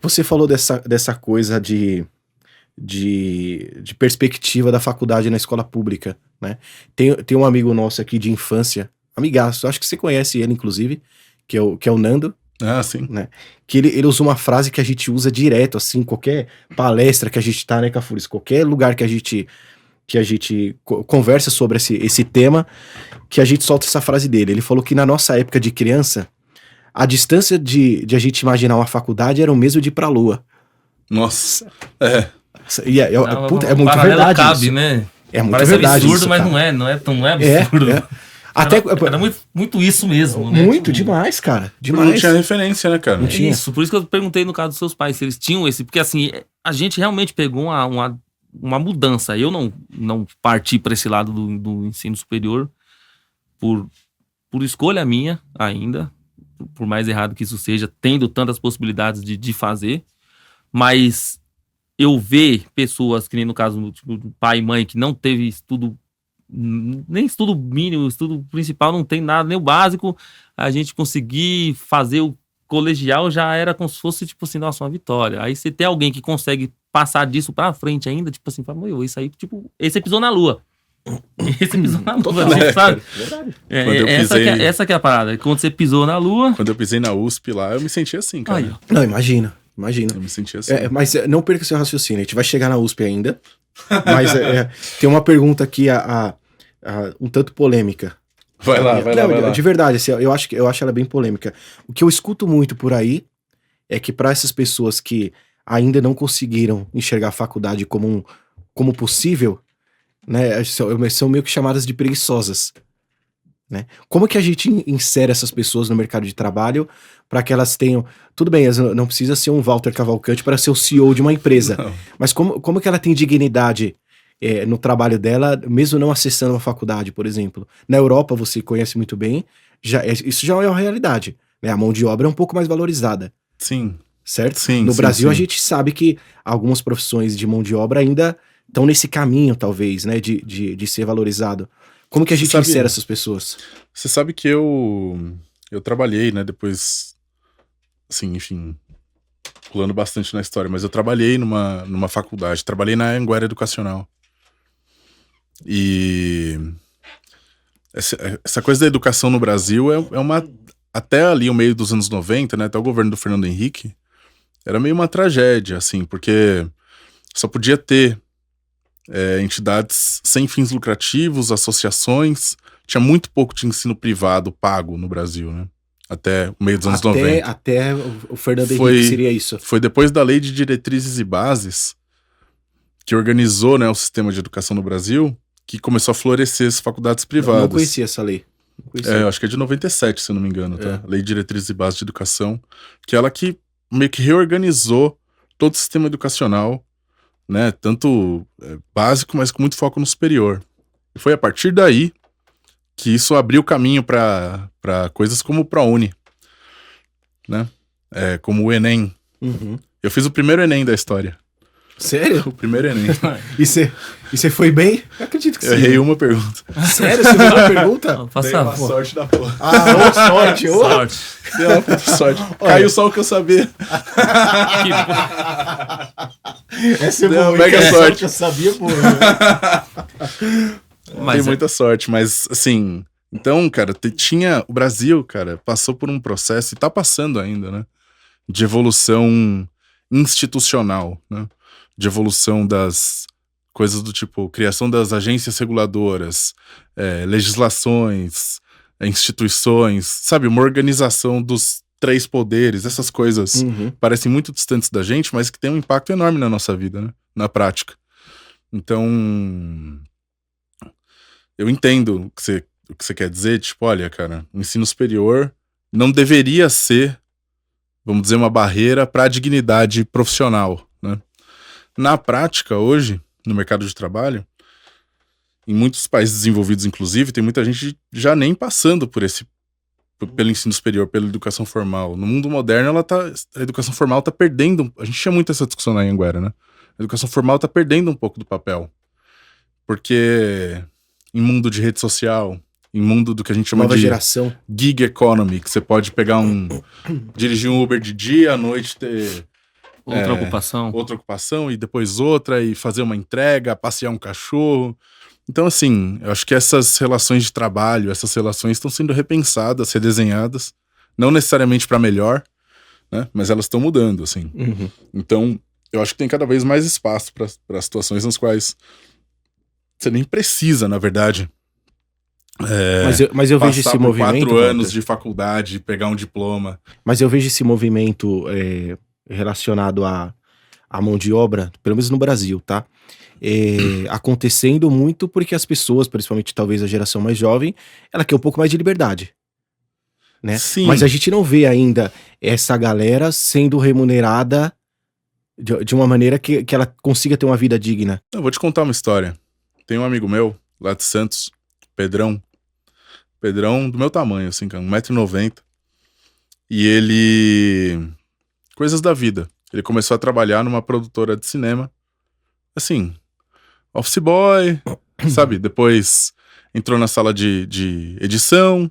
Você falou dessa coisa de perspectiva da faculdade na escola pública, né? Tem um amigo nosso aqui de infância, amigaço, acho que você conhece ele, inclusive, que é o Nando. Ah, sim. Né? Que ele usa uma frase que a gente usa direto, assim, qualquer palestra que a gente tá, né, Cafuris? Qualquer lugar que a gente conversa sobre esse tema, que a gente solta essa frase dele. Ele falou que na nossa época de criança, a distância de a gente imaginar uma faculdade era o mesmo de ir pra Lua. Nossa, é. Puta, é muito verdade cabe, isso. né? É muito Parece verdade absurdo, isso, mas cara. não é absurdo. Até, Era muito isso mesmo, né? muito, Tipo, demais, cara. Não Demais. tinha referência, né, cara? Não tinha. Isso, por isso que eu perguntei no caso dos seus pais, se eles tinham esse... Porque assim, a gente realmente pegou uma mudança. Eu não parti para esse lado do ensino superior por escolha minha ainda, por mais errado que isso seja, tendo tantas possibilidades de fazer, mas eu ver pessoas, que nem no caso tipo, do pai e mãe, que não teve estudo, nem estudo mínimo, estudo principal, não tem nada, nem o básico, a gente conseguir fazer o colegial já era como se fosse, tipo assim, nossa, uma vitória. Aí você tem alguém que consegue passar disso pra frente ainda, tipo assim, fala, meu, isso aí, tipo, esse pisou na lua. Esse pisou na lua, tipo, sabe? Verdade. Essa que é a parada. Quando você pisou na lua... Quando eu pisei na USP lá, eu me senti assim, cara. Aí, ó. Não, imagina. Eu me senti assim. Mas não perca seu raciocínio, a gente vai chegar na USP ainda. Mas tem uma pergunta aqui, um tanto polêmica. Vai lá. De verdade, assim, eu acho ela bem polêmica. O que eu escuto muito por aí é que para essas pessoas que ainda não conseguiram enxergar a faculdade como possível, né, são meio que chamadas de preguiçosas. Né? Como que a gente insere essas pessoas no mercado de trabalho para que elas tenham... Tudo bem, não precisa ser um Walter Cavalcante para ser o CEO de uma empresa, Não. mas como que ela tem dignidade no trabalho dela, mesmo não acessando uma faculdade, por exemplo? Na Europa, você conhece muito bem, isso já é uma realidade. Né? A mão de obra é um pouco mais valorizada. Sim. Certo? Sim, no sim, Brasil, sim. a gente sabe que algumas profissões de mão de obra ainda estão nesse caminho, talvez, né, de ser valorizado. Como que a gente insere essas pessoas? Você sabe que eu trabalhei, né, depois, assim, enfim, pulando bastante na história, mas eu trabalhei numa faculdade, trabalhei na Anhanguera Educacional. E essa coisa da educação no Brasil é uma... Até ali o meio dos anos 90, né, até o governo do Fernando Henrique, era meio uma tragédia, assim, porque só podia ter entidades sem fins lucrativos, associações. Tinha muito pouco de ensino privado pago no Brasil, né? Até o meio dos anos 90. Até o Fernando Henrique seria isso. Foi depois da Lei de Diretrizes e Bases que organizou, né, o sistema de educação no Brasil, que começou a florescer as faculdades privadas. Não conhecia essa lei. Eu acho que é de 97, se eu não me engano, tá? Lei de Diretrizes e Bases de Educação, que é ela que meio que reorganizou todo o sistema educacional, né, tanto básico, mas com muito foco no superior. E foi a partir daí que isso abriu caminho para coisas como o ProUni, né, como o Enem. Uhum. Eu fiz o primeiro Enem da história. Sério? O primeiro Enem. E você foi bem? Eu acredito que sim. Eu errei uma pergunta. Sério? Você errou uma pergunta? Faça Dei uma sorte da porra. Sorte. sorte. Dei uma puta sorte. Caiu só o que eu sabia. Essa é Deu boa, uma mega hein? sorte. Que eu sabia, pô. Tem muita sorte, mas assim... Então, cara, o Brasil, cara, passou por um processo, e tá passando ainda, né? De evolução institucional, né? De evolução das coisas do tipo criação das agências reguladoras, legislações, instituições, sabe? Uma organização dos 3 poderes, essas coisas parecem muito distantes da gente, mas que tem um impacto enorme na nossa vida, né? Na prática. Então, eu entendo o que você quer dizer, tipo, olha, cara, o ensino superior não deveria ser, vamos dizer, uma barreira para a dignidade profissional, né? Na prática, hoje, no mercado de trabalho, em muitos países desenvolvidos, inclusive, tem muita gente já nem passando pelo ensino superior, pela educação formal. No mundo moderno, a educação formal tá perdendo... A gente tinha muito essa discussão na Anhanguera, né? A educação formal tá perdendo um pouco do papel. Porque em mundo de rede social, em mundo do que a gente chama Nova de geração. gig economy, que você pode pegar dirigir um Uber de dia, à noite ter Outra ocupação. outra ocupação e depois outra, e fazer uma entrega, passear um cachorro. Então, assim, eu acho que essas relações de trabalho, essas relações estão sendo repensadas, redesenhadas, não necessariamente para melhor, né? Mas elas estão mudando, assim. Uhum. Então, eu acho que tem cada vez mais espaço para situações nas quais você nem precisa, na verdade. Mas eu vejo Passar esse por movimento. 4 anos Walter, de faculdade, pegar um diploma. Mas eu vejo esse movimento relacionado à mão de obra, pelo menos no Brasil, tá? Acontecendo muito porque as pessoas, principalmente talvez a geração mais jovem, ela quer um pouco mais de liberdade, né? Sim. Mas a gente não vê ainda essa galera sendo remunerada de uma maneira que ela consiga ter uma vida digna. Eu vou te contar uma história. Tem um amigo meu, lá de Santos, Pedrão. Pedrão do meu tamanho, assim, cara, 1,90 m. E ele... Coisas da vida. Ele começou a trabalhar numa produtora de cinema. Assim, office boy, sabe? Depois entrou na sala de edição.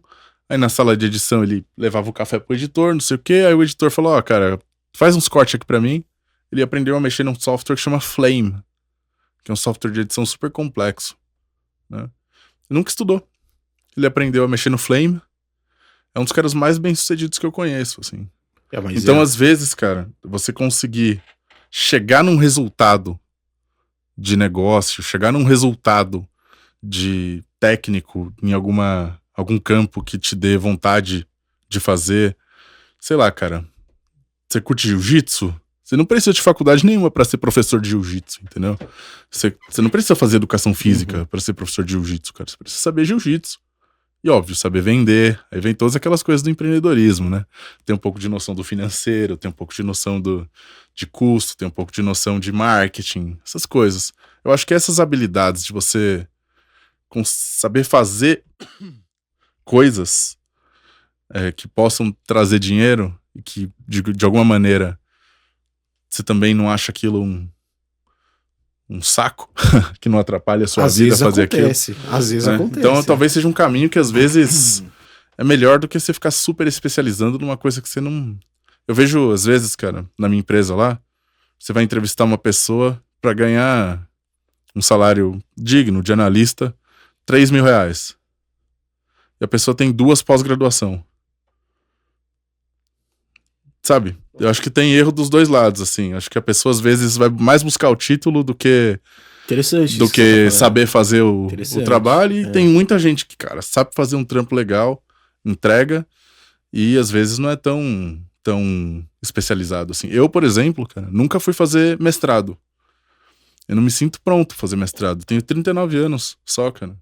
Aí na sala de edição ele levava o café pro editor, não sei o quê. Aí o editor falou, ó, cara, faz uns cortes aqui pra mim. Ele aprendeu a mexer num software que chama Flame, que é um software de edição super complexo, né? Ele nunca estudou. Ele aprendeu a mexer no Flame. É um dos caras mais bem-sucedidos que eu conheço, assim. Então, às vezes, cara, você conseguir chegar num resultado de negócio, chegar num resultado de técnico em algum campo que te dê vontade de fazer, sei lá, cara, você curte jiu-jitsu? Você não precisa de faculdade nenhuma pra ser professor de jiu-jitsu, entendeu? Você não precisa fazer educação física pra ser professor de jiu-jitsu, cara. Você precisa saber jiu-jitsu. E, óbvio, saber vender. Aí vem todas aquelas coisas do empreendedorismo, né? Tem um pouco de noção do financeiro, tem um pouco de noção de custo, tem um pouco de noção de marketing, essas coisas. Eu acho que essas habilidades de você saber fazer coisas que possam trazer dinheiro e que, de alguma maneira, você também não acha aquilo um saco que não atrapalha a sua vida fazer aquilo. Às vezes acontece. Então talvez seja um caminho que às vezes é melhor do que você ficar super especializando numa coisa que você não... Eu vejo às vezes, cara, na minha empresa lá, você vai entrevistar uma pessoa pra ganhar um salário digno de analista, R$3.000. E a pessoa tem 2 pós-graduação. Sabe? Eu acho que tem erro dos dois lados, assim. Acho que a pessoa, às vezes, vai mais buscar o título do que saber fazer o trabalho. E tem muita gente que, cara, sabe fazer um trampo legal, entrega, e às vezes não é tão especializado, assim. Eu, por exemplo, cara, nunca fui fazer mestrado. Eu não me sinto pronto pra fazer mestrado. Tenho 39 anos só, cara.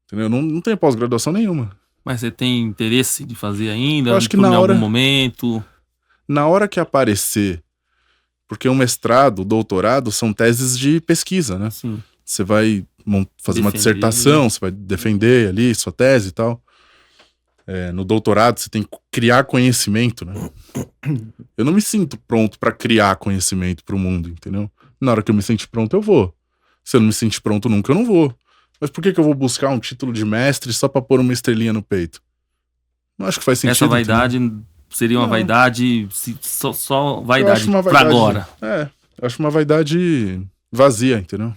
Entendeu? Não tenho pós-graduação nenhuma. Mas você tem interesse de fazer ainda? Eu acho que em algum momento? Na hora que aparecer, porque um mestrado, doutorado, são teses de pesquisa, né? Sim. Você vai fazer uma dissertação, você vai defender ali sua tese e tal. No doutorado, você tem que criar conhecimento, né? Eu não me sinto pronto pra criar conhecimento pro mundo, entendeu? Na hora que eu me sentir pronto, eu vou. Se eu não me sentir pronto nunca, eu não vou. Mas por que eu vou buscar um título de mestre só pra pôr uma estrelinha no peito? Não acho que faz sentido. Essa vaidade... Seria uma vaidade, só vaidade pra agora. Eu acho uma vaidade vazia, entendeu?